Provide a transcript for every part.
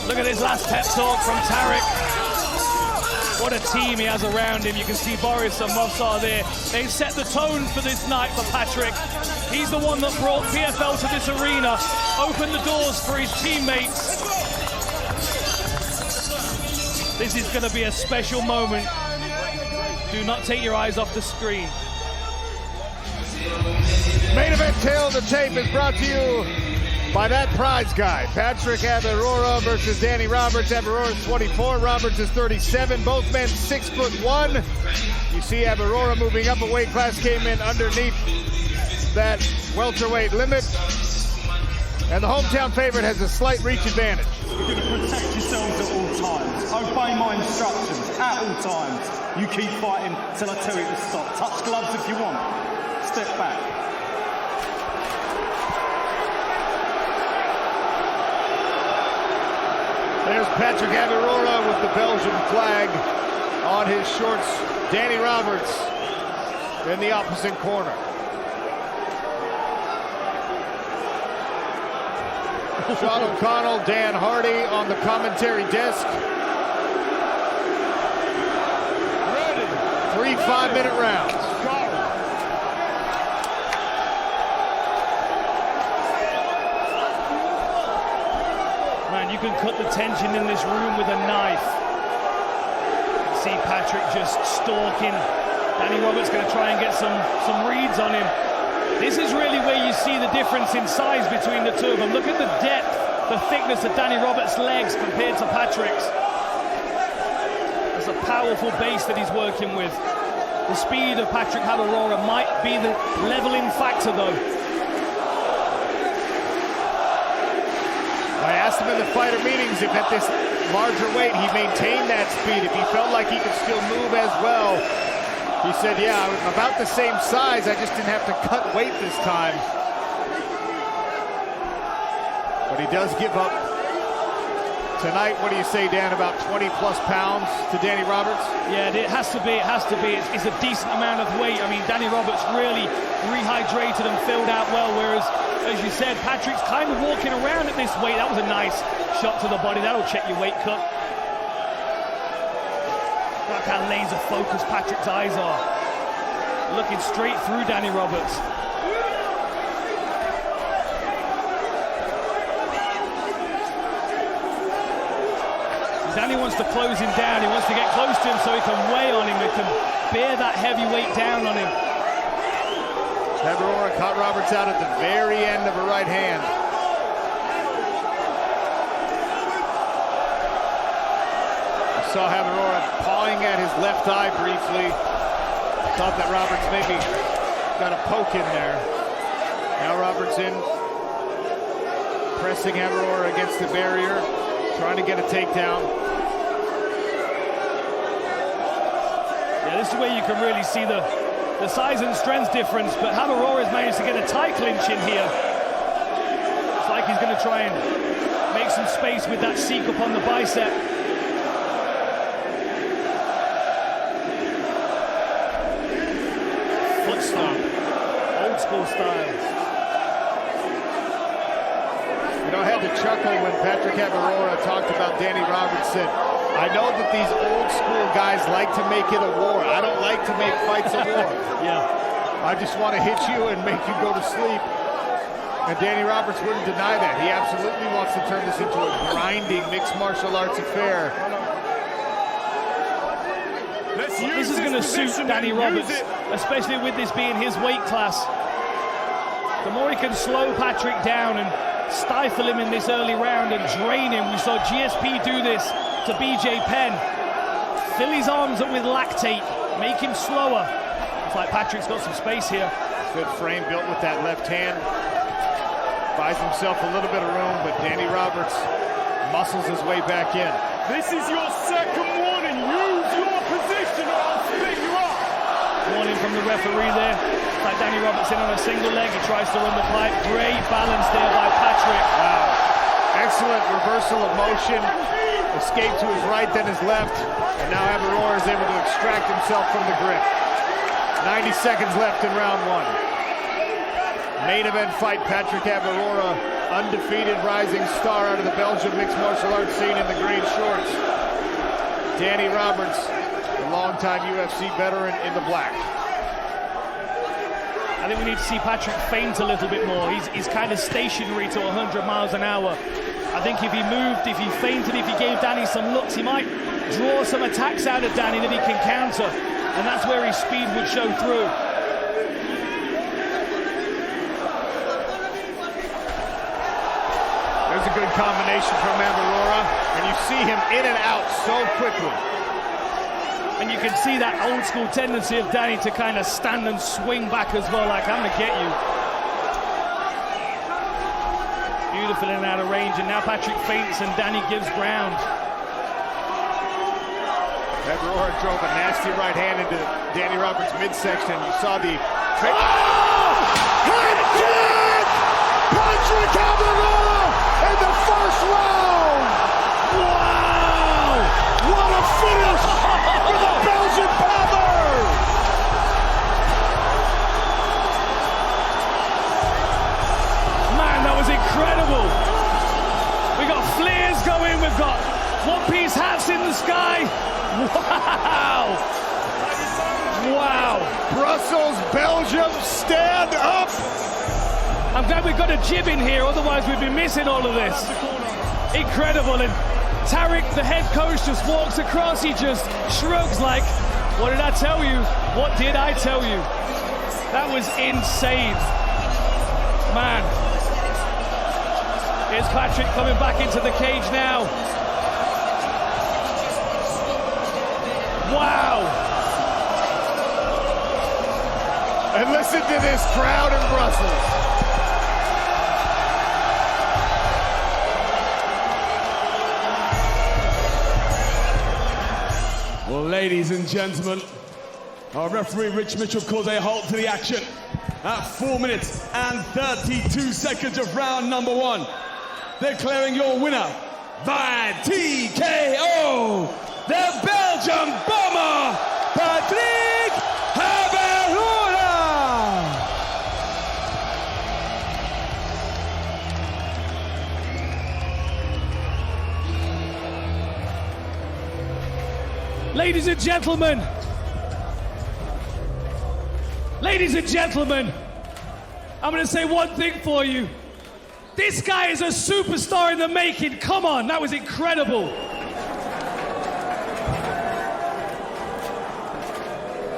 Look at his last pep talk from 𝗘𝗨𝗥𝗢𝗣. What a team he has around him. You can see Boris and Movsar there. They set the tone for this night for Patrick. He's the one that brought PFL to this arena, opened the doors for his teammates. This is going to be a special moment. Do not take your eyes off the screen. Main event tail of the tape is brought to you by that prize guy. Patrick Habirora versus Danny Roberts. Habirora is 24, Roberts is 37. Both men 6'1". You see Habirora moving up a weight class, came in underneath that welterweight limit. And the hometown favorite has a slight reach advantage. You're going to protect yourselves at all times. Obey my instructions at all times. You keep fighting till I tell you to stop. Touch gloves if you want. Step back. There's Patrick Habirora with the Belgian flag on his shorts. Danny Roberts in the opposite corner. Sean O'Connell, Dan Hardy on the commentary desk. Ready. 3 5-minute rounds. Man, you can cut the tension in this room with a knife. See Patrick just stalking. Danny Roberts going to try and get some reads on him. This is really where you see the difference in size between the two of them. Look at the depth, the thickness of Danny Roberts' legs compared to Patrick's. It's a powerful base that he's working with. The speed of Patrick Habirora might be the leveling factor, though. I asked him in the fighter meetings if at this larger weight he maintained that speed, if he felt like he could still move as well. He said, yeah, I was about the same size, I just didn't have to cut weight this time. But he does give up tonight. What do you say, Dan, about 20+ pounds to Danny Roberts? Yeah, it has to be, It's a decent amount of weight. I mean, Danny Roberts really rehydrated and filled out well, whereas, as you said, Patrick's kind of walking around at this weight. That was a nice shot to the body. That'll check your weight cut. Look how laser focused Patrick's eyes are. Looking straight through Danny Roberts. Danny wants to close him down. He wants to get close to him so he can weigh on him. He can bear that heavy weight down on him. Habirora caught Roberts out at the very end of a right hand. Saw Habirora pawing at his left eye briefly. Thought that Roberts maybe got a poke in there. Now Roberts in, pressing Habirora against the barrier, trying to get a takedown. Yeah, this is where you can really see the size and strength difference, but Habirora has managed to get a tie clinch in here. It's like he's going to try and make some space with that seek up on the bicep. Foot stomp, old school style. You know, I had to chuckle when Patrick Habirora talked about Danny Roberts. Said, I know that these old school guys like to make it a war. I don't like to make fights a war. Yeah. I just want to hit you and make you go to sleep. And Danny Roberts wouldn't deny that. He absolutely wants to turn this into a grinding mixed martial arts affair. This is going to suit Danny Roberts, especially with this being his weight class. The more he can slow Patrick down and stifle him in this early round and drain him. We saw GSP do this to BJ Penn. Fill his arms up with lactate, make him slower. It's like Patrick's got some space here. Good frame built with that left hand. Buys himself a little bit of room, but Danny Roberts muscles his way back in. This is your second warning. Use your position or I'll split you up. Warning from the referee there. It's like Danny Roberts in on a single leg. He tries to run the pipe. Great balance there by Patrick. Wow. Excellent reversal of motion. Escape to his right, then his left. And now Habirora is able to extract himself from the grip. 90 seconds left in round one. Main event fight, Patrick Habirora undefeated rising star out of the Belgian mixed martial arts scene in the green shorts. Danny Roberts, a longtime UFC veteran in the black. I think we need to see Patrick feint a little bit more. He's kind of stationary to 100 miles an hour. I think if he moved, if he feinted, if he gave Danny some looks, he might draw some attacks out of Danny that he can counter. And that's where his speed would show through. There's a good combination from Habirora, and you see him in and out so quickly. And you can see that old school tendency of Danny to kind of stand and swing back as well, like, I'm gonna get you. Beautiful in and out of range, and now Patrick feints and Danny gives ground. Habirora drove a nasty right hand into Danny Roberts' midsection. You saw the... Head kick! Patrick Habirora in the first round! Wow! What a finish for the Belgian Panther! Man, that was incredible. We got flares going, we've got one-piece hats in the sky. Wow! Wow! Brussels, Belgium, stand up! I'm glad we've got a jib in here, otherwise we'd be missing all of this. Incredible, and 𝗘𝗨𝗥𝗢𝗣𝗘, the head coach, just walks across, he just shrugs like, what did I tell you? What did I tell you? That was insane. Man. Here's Patrick coming back into the cage now. Wow! And listen to this crowd in Brussels. Well, ladies and gentlemen, our referee Rich Mitchell calls a halt to the action at 4 minutes and 32 seconds of round number 1. Declaring your winner by TKO, the Belgian bomber, Patrick Habirora! Ladies and gentlemen, I'm going to say one thing for you. This guy is a superstar in the making. Come on, that was incredible.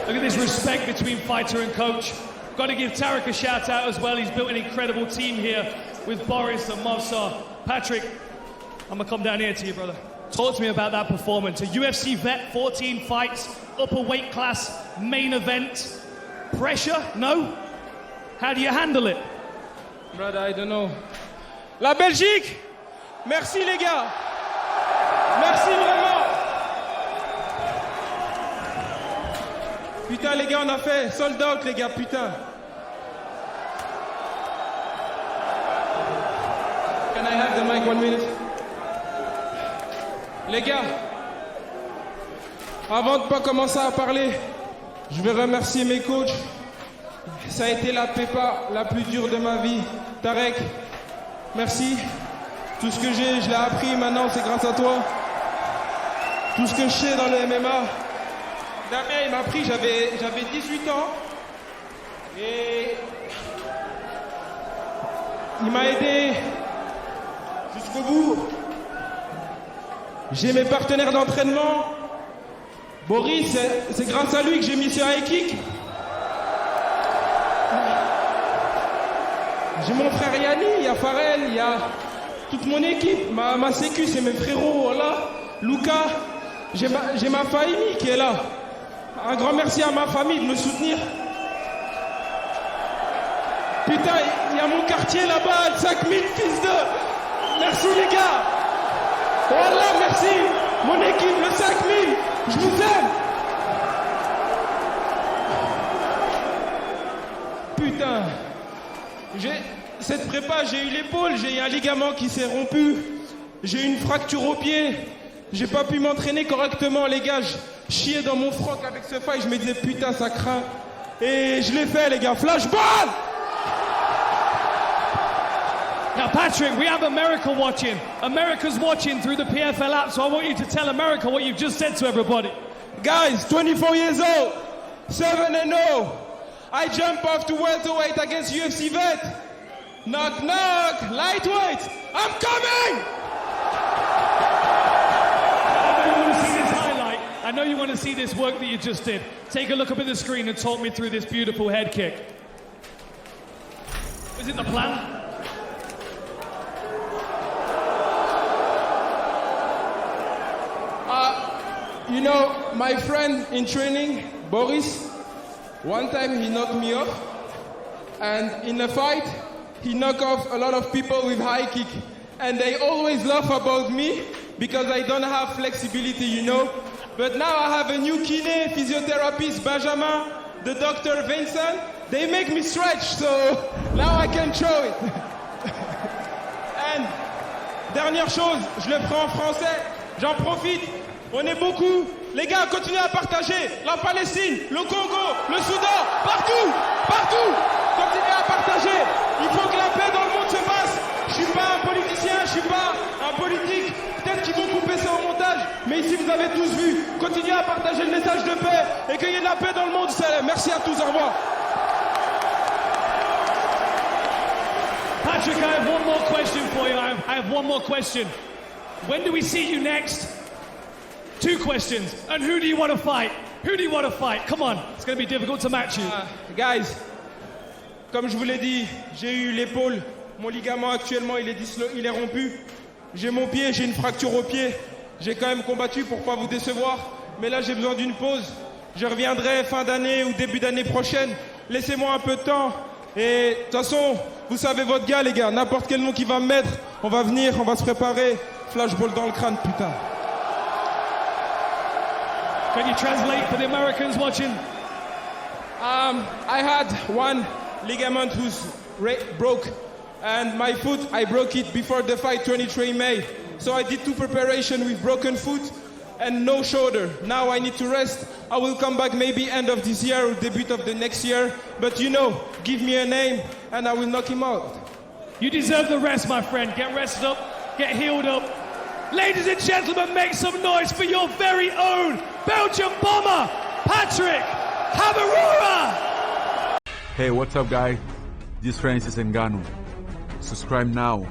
Look at this respect between fighter and coach. Got to give 𝗘𝗥𝗢𝗣𝗘 a shout out as well. He's built an incredible team here with Boris and Movsar. Patrick, I'm going to come down here to you, brother. Talk to me about that performance. A UFC vet, 14 fights, upper weight class, main event. Pressure? No? How do you handle it? Brother, I don't know. La Belgique! Merci les gars! Merci vraiment! Putain les gars, on a fait sold out les gars, putain! Can I have the mic 1 minute? Les gars, avant de pas commencer à parler, je vais remercier mes coachs. Ça a été la prépa la plus dure de ma vie. 𝗘𝗥𝗢𝗣𝗘, merci. Tout ce que j'ai, je l'ai appris maintenant, c'est grâce à toi. Tout ce que je sais dans le MMA. Damien, il m'a appris, j'avais 18 ans. Et il m'a aidé jusqu'au bout. J'ai mes partenaires d'entraînement. Boris, c'est grâce à lui que j'ai mis sur high kick. J'ai mon frère Yanni, il y a Farel, il y a toute mon équipe, ma sécu, c'est mes frérots, voilà. Lucas, j'ai ma famille qui est là. Un grand merci à ma famille de me soutenir. Putain, il y a mon quartier là-bas, 5000 fils de... Merci les gars. Voilà, merci. Mon équipe, le 5000, je vous aime. Putain. Cette prépa, j'ai eu l'épaule, j'ai eu un ligament qui s'est rompu, j'ai eu une fracture au pied, j'ai pas pu m'entraîner correctement, les gars, je chiais dans mon froc avec ce fight, je me disais putain ça craint, et je l'ai fait les gars, flashball. Now Now, Patrick, we have America watching. America's watching through the PFL app, so I want you to tell America what you've just said to everybody. Guys, 24 years old, 7-0. I jump off to welterweight against UFC vet. Knock, knock, lightweight. I'm coming! I know you want to see this work that you just did. Take a look up at the screen and talk me through this beautiful head kick. Was it the plan? You know, my friend in training, Boris, one time he knocked me off. And in a fight, he knocked off a lot of people with high kick. And they always laugh about me because I don't have flexibility, you know. But now I have a new kiné, physiotherapist, Benjamin, the doctor, Vincent. They make me stretch, so now I can show it. And dernière chose, je le prends en français, j'en profite. On est beaucoup. Les gars, continuez à partager. La Palestine, le Congo, le Soudan, partout, partout. Continuez à partager. Il faut que la paix dans le monde se passe. Je suis pas un politicien, je suis pas un politique. Peut-être qu'ils vont couper ça au montage, mais ici vous avez tous vu. Continuez à partager le message de paix et qu'il y ait de la paix dans le monde. Merci à tous, au revoir. Patrick, I have one more question for you. I have one more question. When do we see you next? 2 questions. And who do you want to fight? Who do you want to fight? Come on, it's going to be difficult to match you. Guys, comme je vous l'ai dit, j'ai eu l'épaule. Mon ligament actuellement, il est rompu. J'ai mon pied, j'ai une fracture au pied. J'ai quand même combattu pour pas vous décevoir. Mais là, j'ai besoin d'une pause. Je reviendrai fin d'année ou début d'année prochaine. Laissez-moi un peu de temps. Et de toute façon, vous savez votre gars, les gars. N'importe quel nom qui va me mettre, on va venir, on va se préparer. Flashball dans le crâne, putain. Can you translate for the Americans watching? I had one ligament who's broke. And my foot, I broke it before the fight, 23 May. So I did 2 preparations with broken foot and no shoulder. Now I need to rest. I will come back maybe end of this year or debut of the next year. But you know, give me a name and I will knock him out. You deserve the rest, my friend. Get rested up, get healed up. Ladies and gentlemen, make some noise for your very own Belgian bomber, Patrick Habirora! Hey, what's up, guys? This is Francis Ngannou. Subscribe now.